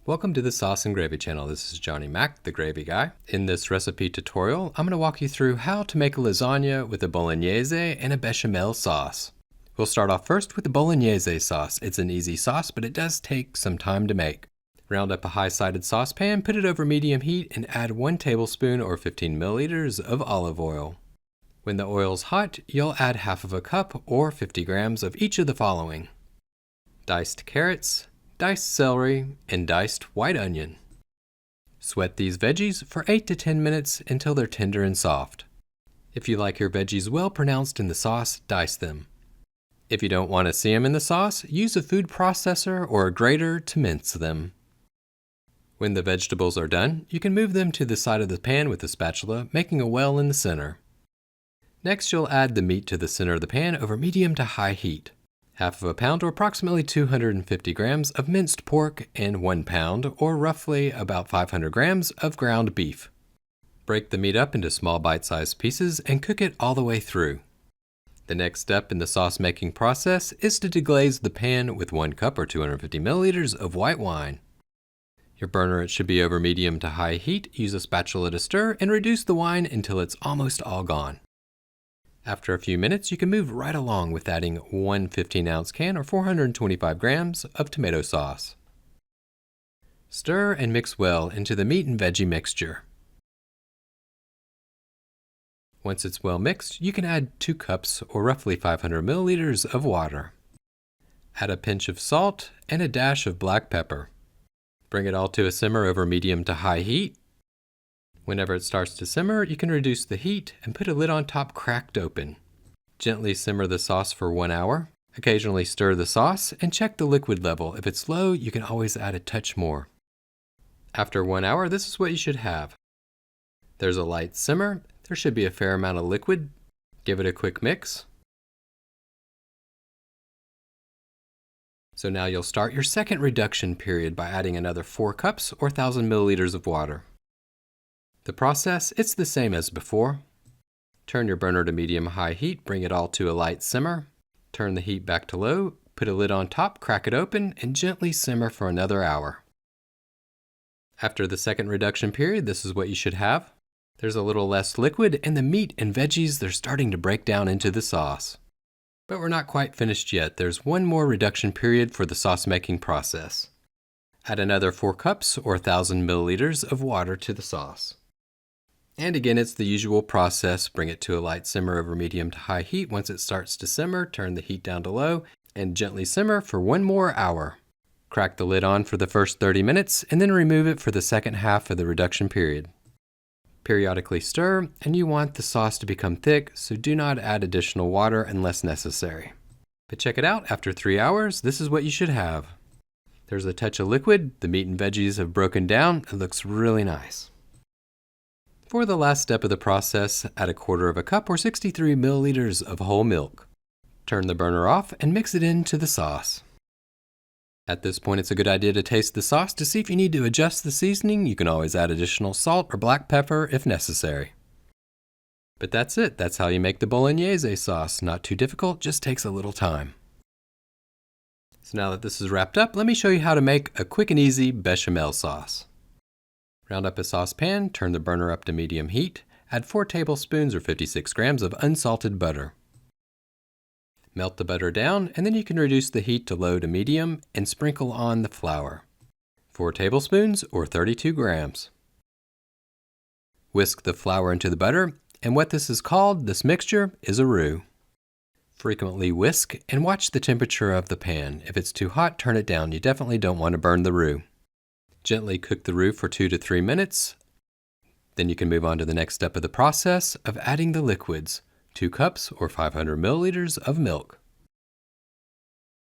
Welcome to the Sauce and Gravy channel. This is Johnny Mac, the Gravy Guy. In this recipe tutorial, I'm going to walk you through how to make a lasagna with a Bolognese and a bechamel sauce. We'll start off first with the Bolognese sauce. It's an easy sauce, but it does take some time to make. Round up a high-sided saucepan, put it over medium heat, and add 1 tablespoon or 15 milliliters of olive oil. When the oil's hot, you'll add half of a cup or 50 grams of each of the following: diced carrots, diced celery, and diced white onion. Sweat these veggies for 8 to 10 minutes until they're tender and soft. If you like your veggies well pronounced in the sauce, dice them. If you don't want to see them in the sauce, use a food processor or a grater to mince them. When the vegetables are done, you can move them to the side of the pan with a spatula, making a well in the center. Next, you'll add the meat to the center of the pan over medium to high heat. Half of a pound or approximately 250 grams of minced pork and 1 pound or roughly about 500 grams of ground beef. Break the meat up into small bite-sized pieces and cook it all the way through. The next step in the sauce making process is to deglaze the pan with 1 cup or 250 milliliters of white wine. Your burner should be over medium to high heat. Use a spatula to stir and reduce the wine until it's almost all gone. After a few minutes, you can move right along with adding 1 15-ounce can or 425 grams of tomato sauce. Stir and mix well into the meat and veggie mixture. Once it's well mixed, you can add 2 cups or roughly 500 milliliters of water. Add a pinch of salt and a dash of black pepper. Bring it all to a simmer over medium to high heat. Whenever it starts to simmer, you can reduce the heat and put a lid on top cracked open. Gently simmer the sauce for 1 hour. Occasionally stir the sauce and check the liquid level. If it's low, you can always add a touch more. After 1 hour, this is what you should have. There's a light simmer. There should be a fair amount of liquid. Give it a quick mix. So now you'll start your second reduction period by adding another 4 cups or 1,000 milliliters of water. The process, it's the same as before. Turn your burner to medium-high heat, bring it all to a light simmer. Turn the heat back to low, put a lid on top, crack it open, and gently simmer for another hour. After the second reduction period, this is what you should have. There's a little less liquid, and the meat and veggies, they're starting to break down into the sauce. But we're not quite finished yet. There's 1 more reduction period for the sauce making process. Add another 4 cups or 1,000 milliliters of water to the sauce. And again, it's the usual process. Bring it to a light simmer over medium to high heat. Once it starts to simmer, turn the heat down to low and gently simmer for 1 more hour. Crack the lid on for the first 30 minutes and then remove it for the second half of the reduction period. Periodically stir, and you want the sauce to become thick, so do not add additional water unless necessary. But check it out, after 3 hours, this is what you should have. There's a touch of liquid, the meat and veggies have broken down, it looks really nice. For the last step of the process, add 1/4 cup or 63 milliliters of whole milk. Turn the burner off and mix it into the sauce. At this point, it's a good idea to taste the sauce to see if you need to adjust the seasoning. You can always add additional salt or black pepper if necessary. But that's it. That's how you make the Bolognese sauce. Not too difficult, just takes a little time. So now that this is wrapped up, let me show you how to make a quick and easy bechamel sauce. Round up a saucepan, turn the burner up to medium heat, add 4 tablespoons or 56 grams of unsalted butter. Melt the butter down, and then you can reduce the heat to low to medium and sprinkle on the flour. 4 tablespoons or 32 grams. Whisk the flour into the butter, and what this is called, this mixture, is a roux. Frequently whisk and watch the temperature of the pan. If it's too hot, turn it down. You definitely don't want to burn the roux. Gently cook the roux for 2 to 3 minutes. Then you can move on to the next step of the process of adding the liquids, 2 cups or 500 milliliters of milk.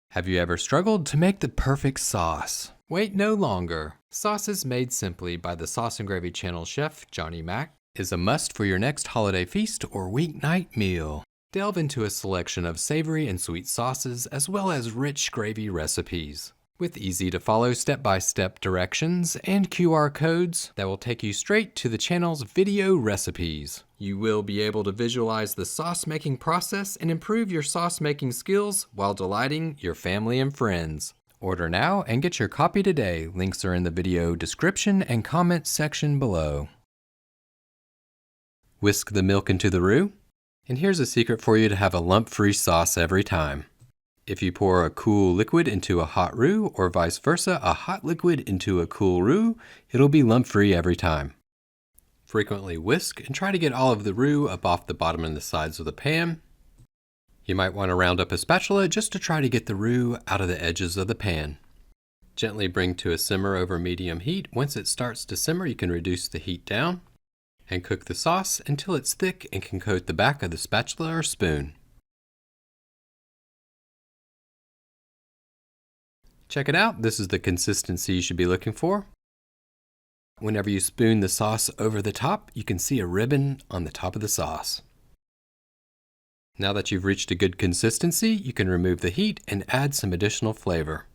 Have you ever struggled to make the perfect sauce? Wait no longer. Sauces made simply by the Sauce and Gravy channel chef, Johnny Mac, is a must for your next holiday feast or weeknight meal. Delve into a selection of savory and sweet sauces as well as rich gravy recipes. With easy-to-follow step-by-step directions and QR codes that will take you straight to the channel's video recipes. You will be able to visualize the sauce-making process and improve your sauce-making skills while delighting your family and friends. Order now and get your copy today. Links are in the video description and comment section below. Whisk the milk into the roux. And here's a secret for you to have a lump-free sauce every time. If you pour a cool liquid into a hot roux, or vice versa, a hot liquid into a cool roux, it'll be lump-free every time. Frequently whisk and try to get all of the roux up off the bottom and the sides of the pan. You might want to round up a spatula just to try to get the roux out of the edges of the pan. Gently bring to a simmer over medium heat. Once it starts to simmer, you can reduce the heat down and cook the sauce until it's thick and can coat the back of the spatula or spoon. Check it out, this is the consistency you should be looking for. Whenever you spoon the sauce over the top, you can see a ribbon on the top of the sauce. Now that you've reached a good consistency, you can remove the heat and add some additional flavor.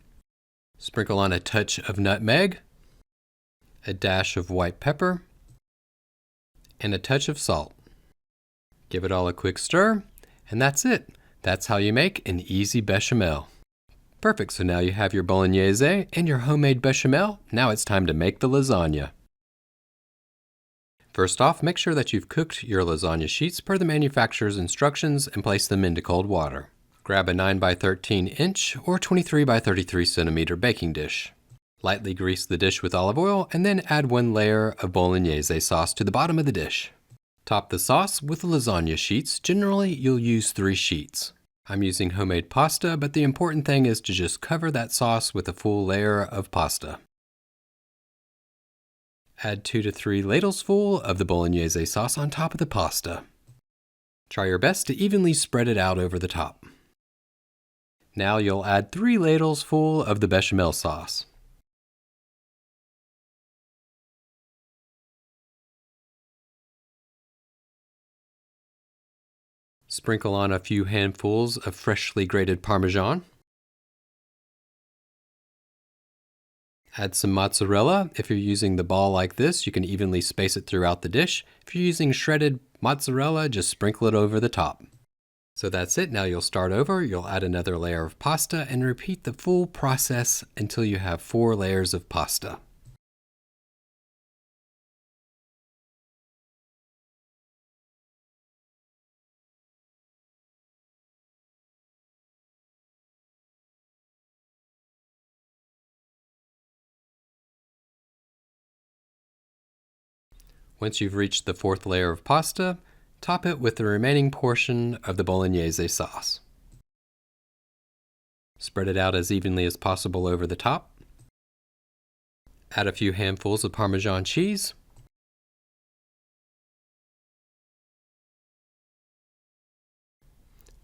Sprinkle on a touch of nutmeg, a dash of white pepper, and a touch of salt. Give it all a quick stir, and that's it. That's how you make an easy bechamel. Perfect, so now you have your bolognese and your homemade bechamel. Now it's time to make the lasagna. First off, make sure that you've cooked your lasagna sheets per the manufacturer's instructions and place them into cold water. Grab a 9 by 13 inch or 23 by 33 centimeter baking dish. Lightly grease the dish with olive oil and then add 1 layer of bolognese sauce to the bottom of the dish. Top the sauce with the lasagna sheets. Generally, you'll use 3 sheets. I'm using homemade pasta, but the important thing is to just cover that sauce with a full layer of pasta. Add 2 to 3 ladles full of the bolognese sauce on top of the pasta. Try your best to evenly spread it out over the top. Now you'll add 3 ladles full of the bechamel sauce. Sprinkle on a few handfuls of freshly grated Parmesan. Add some mozzarella. If you're using the ball like this, you can evenly space it throughout the dish. If you're using shredded mozzarella, just sprinkle it over the top. So that's it. Now you'll start over. You'll add another layer of pasta and repeat the full process until you have 4 layers of pasta. Once you've reached the 4th layer of pasta, top it with the remaining portion of the bolognese sauce. Spread it out as evenly as possible over the top. Add a few handfuls of Parmesan cheese.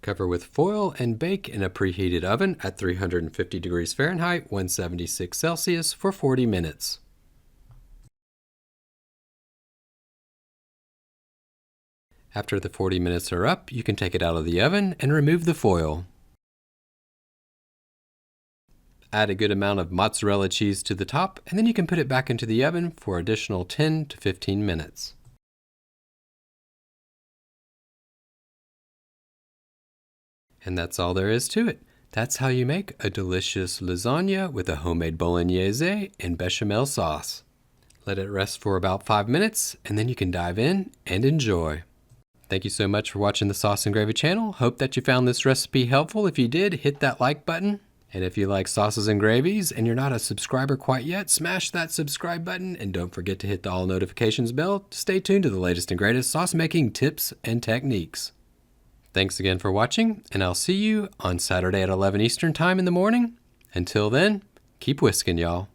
Cover with foil and bake in a preheated oven at 350 degrees Fahrenheit, 176 Celsius for 40 minutes. After the 40 minutes are up, you can take it out of the oven and remove the foil. Add a good amount of mozzarella cheese to the top, and then you can put it back into the oven for additional 10 to 15 minutes. And that's all there is to it. That's how you make a delicious lasagna with a homemade bolognese and bechamel sauce. Let it rest for about 5 minutes, and then you can dive in and enjoy. Thank you so much for watching the Sauce and Gravy channel. Hope that you found this recipe helpful. If you did, hit that like button. And if you like sauces and gravies and you're not a subscriber quite yet, smash that subscribe button and don't forget to hit the all notifications bell to stay tuned to the latest and greatest sauce making tips and techniques. Thanks again for watching, and I'll see you on Saturday at 11 Eastern Time in the morning. Until then, keep whisking, y'all.